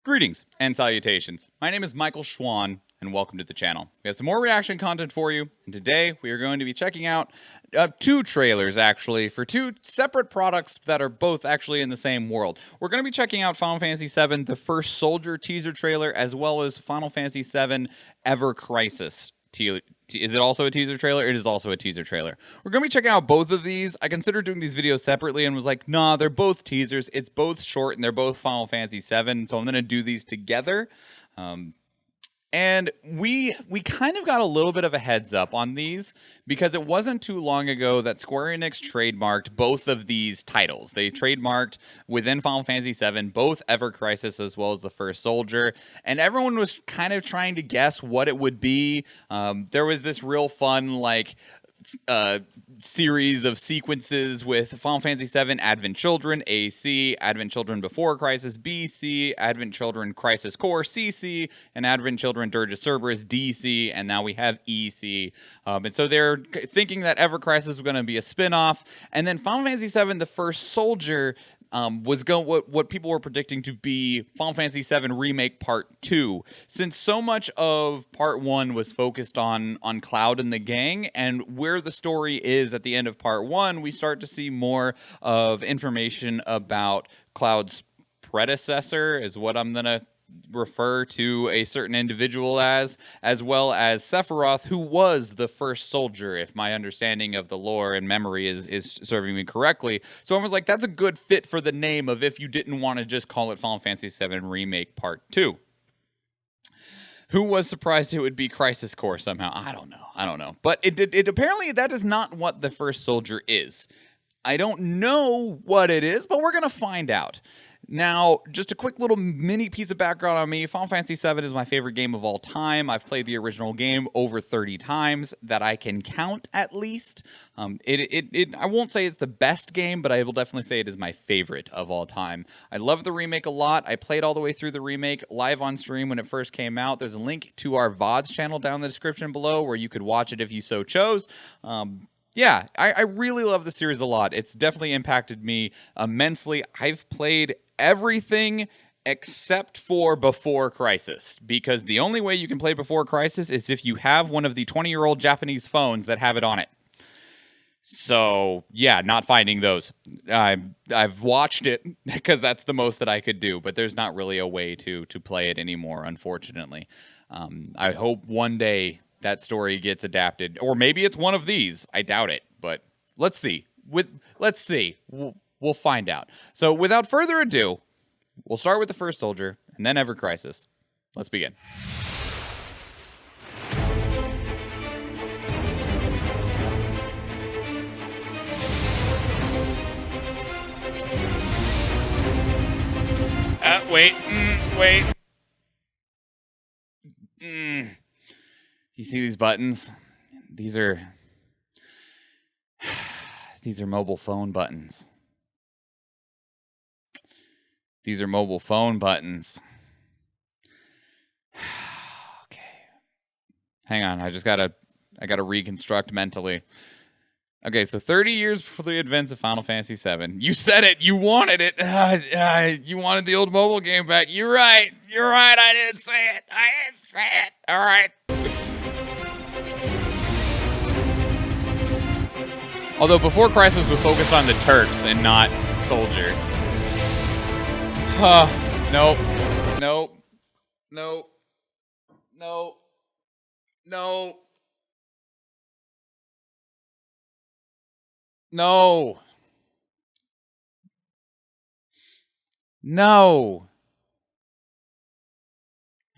Greetings and salutations. My name is Michael Schwahn, and welcome to the channel. We have some more reaction content for you, and today we are going to be checking out two trailers, actually, for two separate products that are both actually in the same world. We're going to be checking out Final Fantasy VII, the First Soldier teaser trailer, as well as Final Fantasy VII Ever Crisis. Is it also a teaser trailer? It is also a teaser trailer. We're going to be checking out both of these. I considered doing these videos separately and was like, nah, they're both teasers. It's both short and they're both Final Fantasy VII, so I'm going to do these together. And we kind of got a little bit of a heads up on these because it wasn't too long ago that Square Enix trademarked both of these titles. They trademarked within Final Fantasy VII both Ever Crisis as well as the First Soldier, and everyone was kind of trying to guess what it would be. There was this real fun series of sequences with Final Fantasy VII Advent Children, AC, Advent Children Before Crisis, BC, Advent Children Crisis Core, CC, and Advent Children Dirge of Cerberus, DC, and now we have EC. And so they're thinking that Ever Crisis was going to be a spin-off, and then Final Fantasy VII The First Soldier was what people were predicting to be Final Fantasy VII Remake Part 2. Since so much of Part 1 was focused on Cloud and the gang, and where the story is at the end of Part 1, we start to see more of information about Cloud's predecessor, is what I'm going to refer to a certain individual as well as Sephiroth, who was the first soldier, if my understanding of the lore and memory is serving me correctly. So I was like, that's a good fit for the name of if you didn't want to just call it Final Fantasy VII Remake Part 2. Who was surprised it would be Crisis Core somehow? I don't know. But it apparently that is not what the first soldier is. I don't know what it is, but we're going to find out. Now, just a quick little mini piece of background on me. Final Fantasy VII is my favorite game of all time. I've played the original game over 30 times that I can count, at least. I won't say it's the best game, but I will definitely say it is my favorite of all time. I love the remake a lot. I played all the way through the remake live on stream when it first came out. There's a link to our VODs channel down in the description below where you could watch it if you so chose. Yeah, I really love the series a lot. It's definitely impacted me immensely. I've played everything except for Before Crisis, because the only way you can play Before Crisis is if you have one of the 20-year-old Japanese phones that have it on it. So, yeah, not finding those. I've watched it because that's the most that I could do, but there's not really a way to play it anymore, unfortunately. I hope one day that story gets adapted, or maybe it's one of these. I doubt it, but let's see. Let's see. We'll find out. So without further ado, we'll start with the First Soldier and then Ever Crisis. Let's begin. Wait. You see these buttons? These are mobile phone buttons. These are mobile phone buttons. Okay. Hang on, I gotta reconstruct mentally. Okay, so 30 years before the events of Final Fantasy VII. You said it. You wanted it. You wanted the old mobile game back. You're right. I didn't say it. All right. Although Before Crisis was focused on the Turks and not Soldier. Nope. No.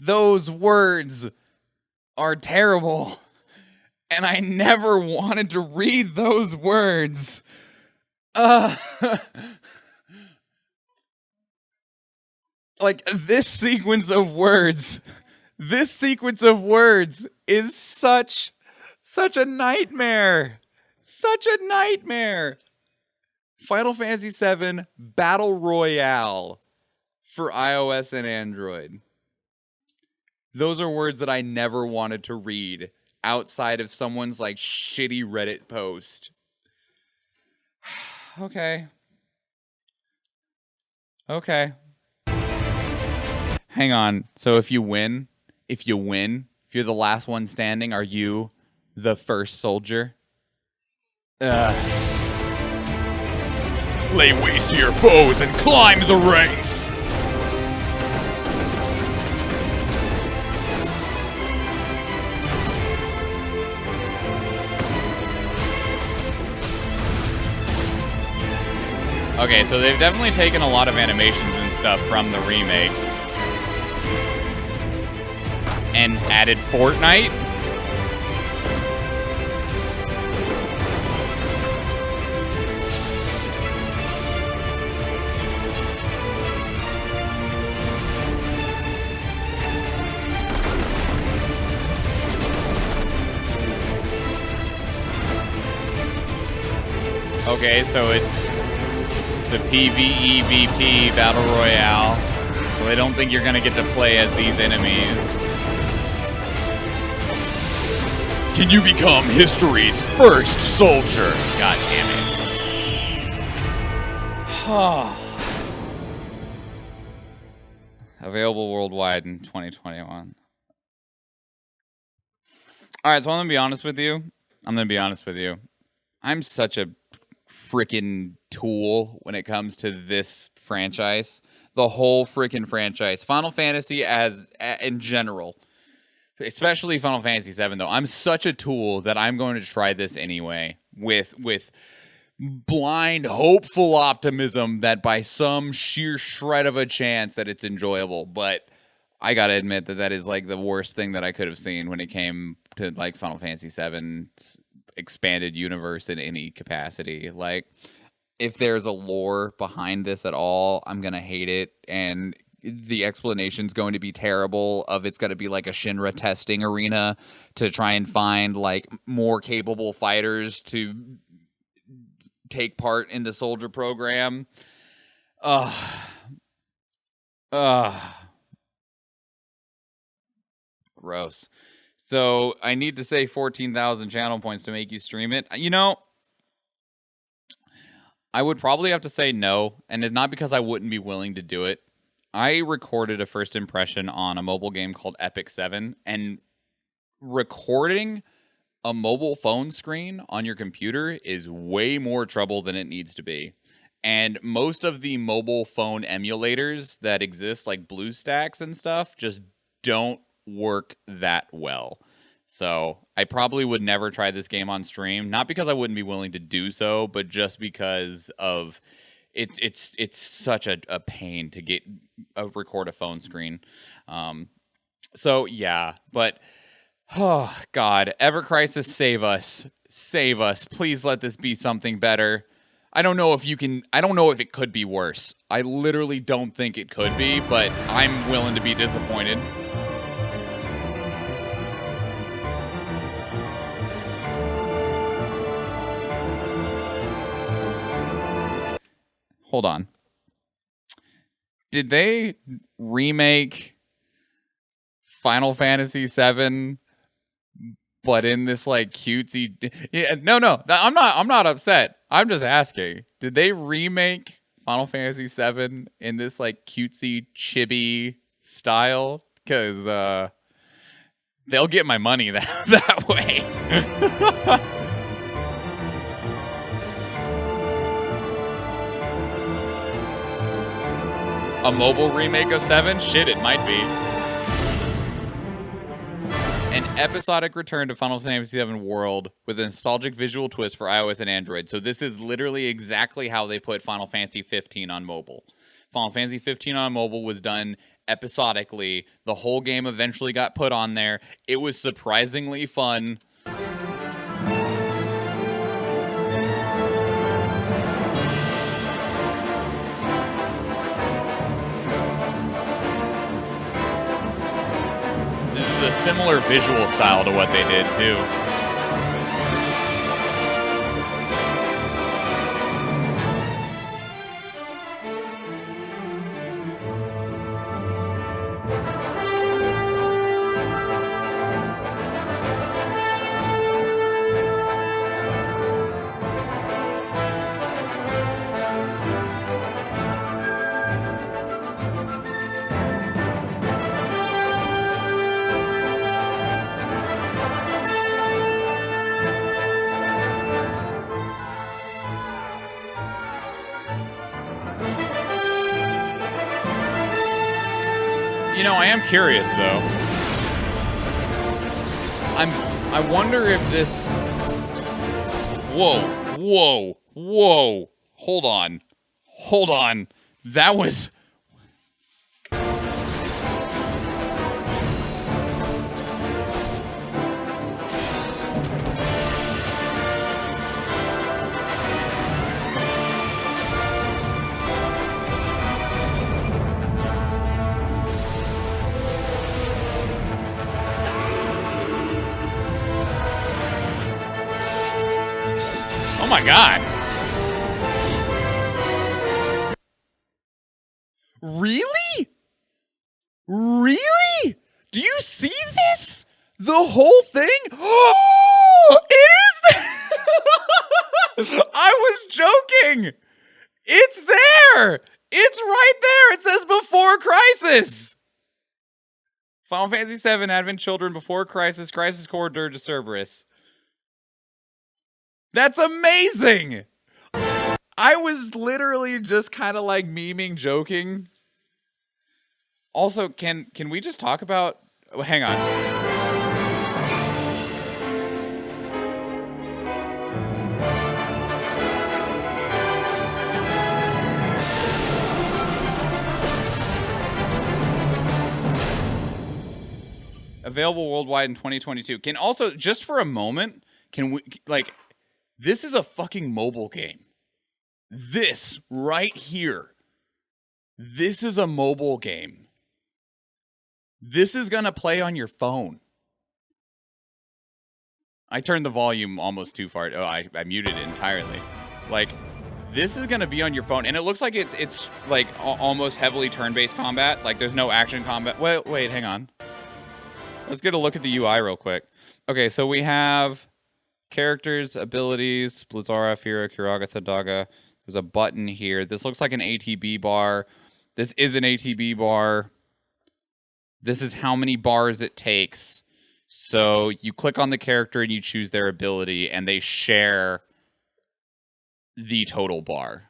Those words are terrible. And I never wanted to read those words. Like, this sequence of words is such a nightmare. Such a nightmare. Final Fantasy VII Battle Royale for iOS and Android. Those are words that I never wanted to read outside of someone's like shitty Reddit post. Okay. Hang on. So if you win, if you're the last one standing, are you the first soldier? Lay waste to your foes and climb the ranks! Okay, so they've definitely taken a lot of animations and stuff from the remake and added Fortnite. Okay, so it's the PvEVP Battle Royale. So I don't think you're going to get to play as these enemies. Can you become history's first soldier? God damn it. Available worldwide in 2021. Alright, so I'm going to be honest with you. I'm such a freaking tool when it comes to this franchise. The whole freaking franchise. Final Fantasy in general. Especially Final Fantasy VII, though. I'm such a tool that I'm going to try this anyway. With blind, hopeful optimism that by some sheer shred of a chance that it's enjoyable. But I gotta admit that is like the worst thing that I could have seen when it came to like Final Fantasy VII's expanded universe in any capacity. Like, if there's a lore behind this at all, I'm gonna hate it, and the explanation's going to be terrible. It's going to be like a Shinra testing arena to try and find like more capable fighters to take part in the soldier program. Gross. So I need to say 14,000 channel points to make you stream it. You know, I would probably have to say no, and it's not because I wouldn't be willing to do it. I recorded a first impression on a mobile game called Epic 7, and recording a mobile phone screen on your computer is way more trouble than it needs to be. And most of the mobile phone emulators that exist, like BlueStacks and stuff, just don't work that well. So I probably would never try this game on stream, not because I wouldn't be willing to do so, but just because of it's such a pain to get record a phone screen. So yeah, but oh God, Ever Crisis, save us, please let this be something better. I don't know if it could be worse. I literally don't think it could be, but I'm willing to be disappointed. Hold on. Did they remake Final Fantasy VII, but in this like cutesy? Yeah, no, I'm not upset. I'm just asking. Did they remake Final Fantasy VII in this like cutesy chibi style? Because they'll get my money that way. A mobile remake of 7? Shit, it might be. An episodic return to Final Fantasy VII World with a nostalgic visual twist for iOS and Android. So this is literally exactly how they put Final Fantasy 15 on mobile. Final Fantasy 15 on mobile was done episodically. The whole game eventually got put on there. It was surprisingly fun. A similar visual style to what they did too. You know, I am curious though. I wonder if this. Whoa. Hold on. That was. Oh my god. Really? Really? Do you see this? The whole thing? Oh, it is there. I was joking. It's there. It's right there. It says Before Crisis. Final Fantasy VII Advent Children Before Crisis, Crisis Core, Dirge of Cerberus. That's amazing! I was literally just kind of like memeing, joking. Also, can we just talk about... Oh, hang on. Available worldwide in 2022. Can also, just for a moment, can we, like... This is a fucking mobile game. This right here. This is a mobile game. This is going to play on your phone. I turned the volume almost too far. Oh, I muted it entirely. Like, this is going to be on your phone. And it looks like it's like almost heavily turn-based combat. Like, there's no action combat. Wait, hang on. Let's get a look at the UI real quick. Okay, so we have... characters, abilities, Blizzara, Fira, Kiragatha, Daga. There's a button here. This looks like an ATB bar. This is an ATB bar. This is how many bars it takes. So you click on the character and you choose their ability, and they share the total bar.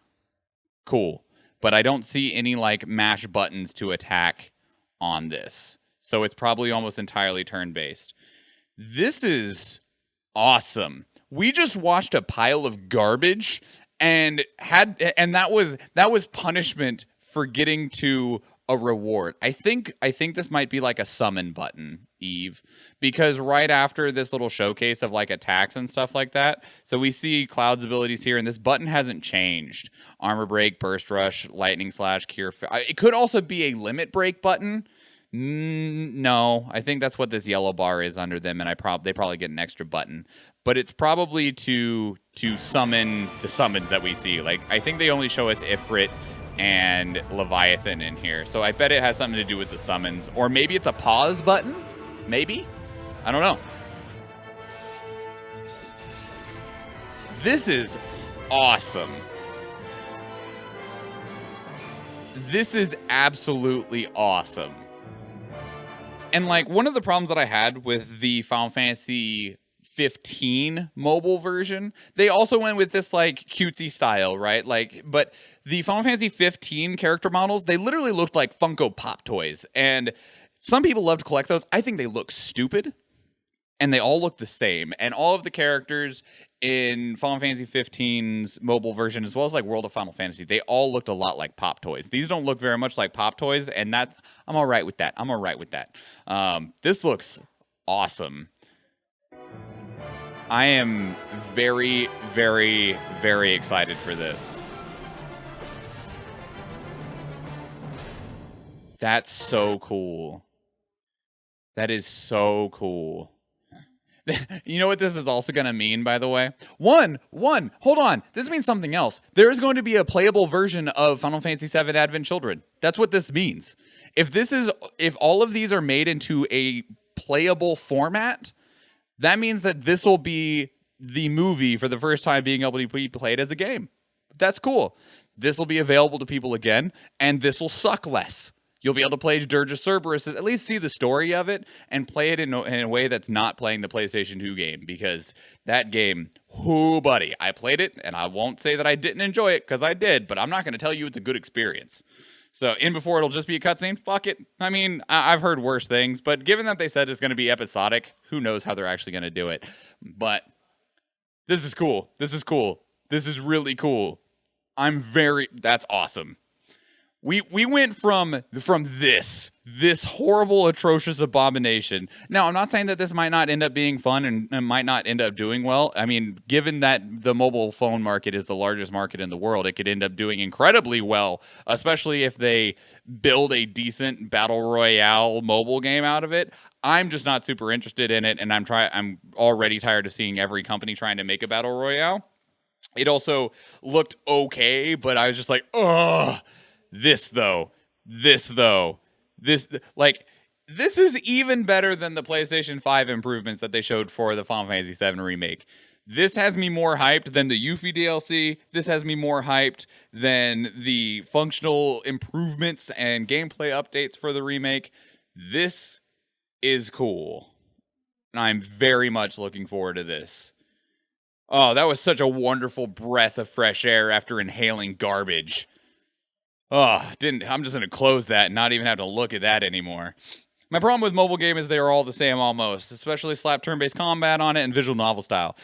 Cool. But I don't see any, like, mash buttons to attack on this. So it's probably almost entirely turn-based. This is... awesome. We just watched a pile of garbage and that was punishment for getting to a reward. I think this might be like a summon button, Eve, because right after this little showcase of like attacks and stuff like that, so we see Cloud's abilities here, and this button hasn't changed. Armor break, burst rush, lightning slash, cure. It could also be a limit break button. No, I think that's what this yellow bar is under them, and they probably get an extra button. But it's probably to summon the summons that we see. Like, I think they only show us Ifrit and Leviathan in here. So I bet it has something to do with the summons. Or maybe it's a pause button? Maybe? I don't know. This is awesome. This is absolutely awesome. And, like, one of the problems that I had with the Final Fantasy 15 mobile version, they also went with this, like, cutesy style, right? Like, but the Final Fantasy 15 character models, they literally looked like Funko Pop toys. And some people love to collect those. I think they look stupid. And they all look the same. And all of the characters in Final Fantasy 15's mobile version, as well as like World of Final Fantasy, they all looked a lot like Pop toys. These don't look very much like Pop toys, and I'm all right with that. I'm all right with that. This looks awesome. I am very, very, very excited for this. That's so cool. That is so cool. You know what this is also going to mean, by the way? One, hold on. This means something else. There is going to be a playable version of Final Fantasy VII Advent Children. That's what this means. If all of these are made into a playable format, that means that this will be the movie for the first time being able to be played as a game. That's cool. This will be available to people again, and this will suck less. You'll be able to play Dirge of Cerberus, at least see the story of it, and play it in a way that's not playing the PlayStation 2 game, because that game, whoo, buddy, I played it, and I won't say that I didn't enjoy it, because I did, but I'm not going to tell you it's a good experience. So in before it'll just be a cutscene. Fuck it. I mean, I've heard worse things, but given that they said it's going to be episodic, who knows how they're actually going to do it. But this is cool. This is cool. This is really cool. That's awesome. We went from this horrible, atrocious abomination. Now, I'm not saying that this might not end up being fun and might not end up doing well. I mean, given that the mobile phone market is the largest market in the world, it could end up doing incredibly well, especially if they build a decent battle royale mobile game out of it. I'm just not super interested in it, and I'm already tired of seeing every company trying to make a battle royale. It also looked okay, but I was just like, ugh. This is even better than the PlayStation 5 improvements that they showed for the Final Fantasy VII Remake. This has me more hyped than the Yuffie DLC. This has me more hyped than the functional improvements and gameplay updates for the remake. This is cool. And I'm very much looking forward to this. Oh, that was such a wonderful breath of fresh air after inhaling garbage. Oh, I'm just going to close that and not even have to look at that anymore. My problem with mobile game is they are all the same almost, especially slap turn-based combat on it and visual novel style.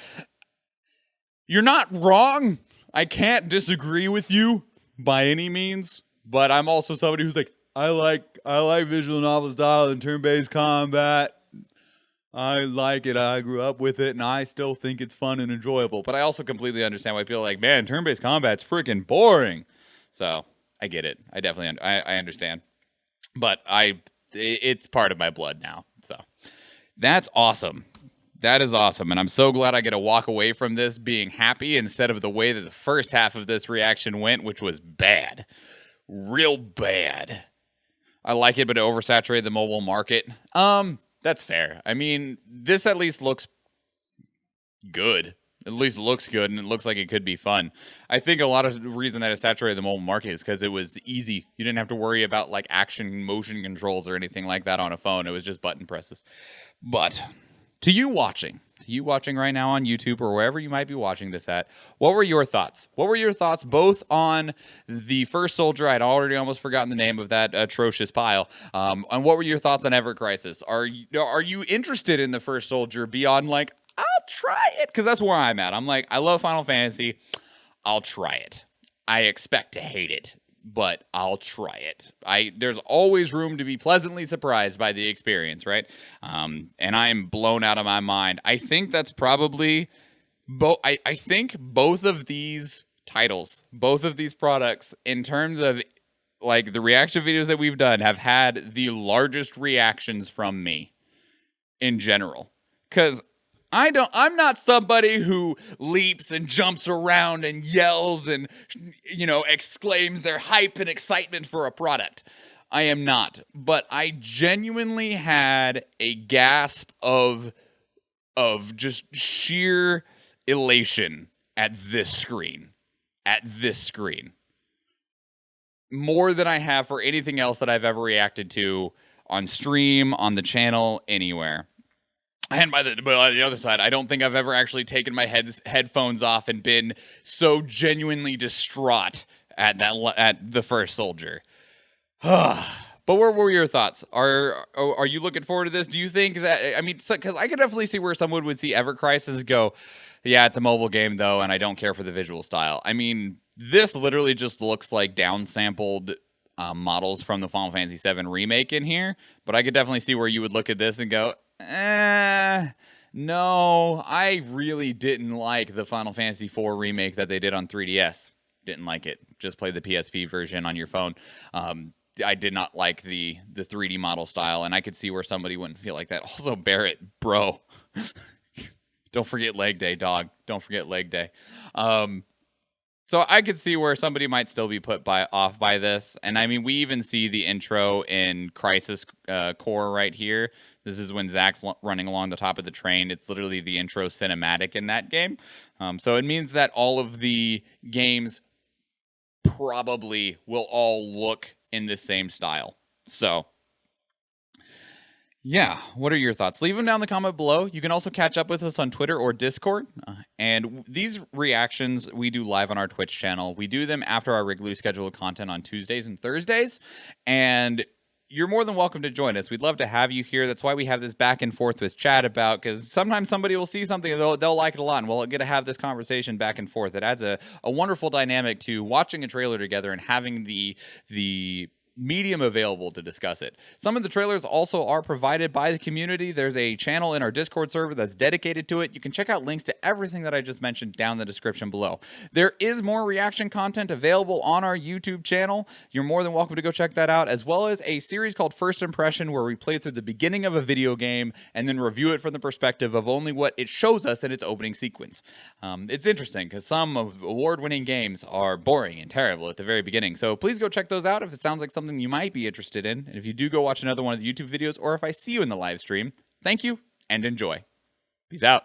You're not wrong. I can't disagree with you by any means, but I'm also somebody who's like, I like visual novel style and turn-based combat. I like it. I grew up with it, and I still think it's fun and enjoyable. But I also completely understand why people are like, man, turn-based combat's freaking boring. So I get it. I definitely I understand. But it's part of my blood now. So that's awesome. That is awesome. And I'm so glad I get to walk away from this being happy instead of the way that the first half of this reaction went, which was bad. Real bad. I like it, but it oversaturated the mobile market. That's fair. I mean, this at least looks good. At least looks good, and it looks like it could be fun. I think a lot of the reason that it saturated the mobile market is because it was easy. You didn't have to worry about like action motion controls or anything like that on a phone. It was just button presses. But to you watching right now on YouTube or wherever you might be watching this at, what were your thoughts? What were your thoughts both on the first soldier? I'd already almost forgotten the name of that atrocious pile. And what were your thoughts on Ever Crisis? Are you interested in the first soldier beyond like, I'll try it? Because that's where I'm at. I'm like, I love Final Fantasy. I'll try it. I expect to hate it, but I'll try it. There's always room to be pleasantly surprised by the experience, right? And I'm blown out of my mind. I think that's probably I think both of these titles, both of these products, in terms of like the reaction videos that we've done, have had the largest reactions from me in general. Because I'm not somebody who leaps and jumps around and yells and, exclaims their hype and excitement for a product. I am not. But I genuinely had a gasp of just sheer elation at this screen. More than I have for anything else that I've ever reacted to on stream, on the channel, anywhere. And by the other side, I don't think I've ever actually taken my headphones off and been so genuinely distraught at the first soldier. But what were your thoughts? Are you looking forward to this? Do you think that, I mean, because I could definitely see where someone would see Ever Crisis and go, yeah, it's a mobile game though, and I don't care for the visual style. I mean, this literally just looks like downsampled models from the Final Fantasy VII Remake in here. But I could definitely see where you would look at this and go, no, I really didn't like the Final Fantasy IV Remake that they did on 3DS. Didn't like it. Just play the PSP version on your phone. I did not like the 3D model style, and I could see where somebody wouldn't feel like that. Also, Barrett, bro. Don't forget leg day, dog. Don't forget leg day. So I could see where somebody might still be put off by this. And I mean, we even see the intro in Crisis Core right here. This is when Zack's running along the top of the train. It's literally the intro cinematic in that game. So it means that all of the games probably will all look in the same style. So Yeah, what are your thoughts? Leave them down in the comment below. You can also catch up with us on Twitter or Discord. These reactions we do live on our Twitch channel. We do them after our regularly scheduled content on Tuesdays and Thursdays. And you're more than welcome to join us. We'd love to have you here. That's why we have this back and forth with chat about, because sometimes somebody will see something and they'll like it a lot, and we'll get to have this conversation back and forth. It adds a wonderful dynamic to watching a trailer together and having the medium available to discuss it. Some of the trailers also are provided by the community. There's a channel in our Discord server that's dedicated to it. You can check out links to everything that I just mentioned down in the description below. There is more reaction content available on our YouTube channel. You're more than welcome to go check that out, as well as a series called First Impression, where we play through the beginning of a video game and then review it from the perspective of only what it shows us in its opening sequence. It's interesting because some of award-winning games are boring and terrible at the very beginning. So please go check those out if it sounds like something you might be interested in. And if you do go watch another one of the YouTube videos, or if I see you in the live stream, thank you and enjoy. Peace out.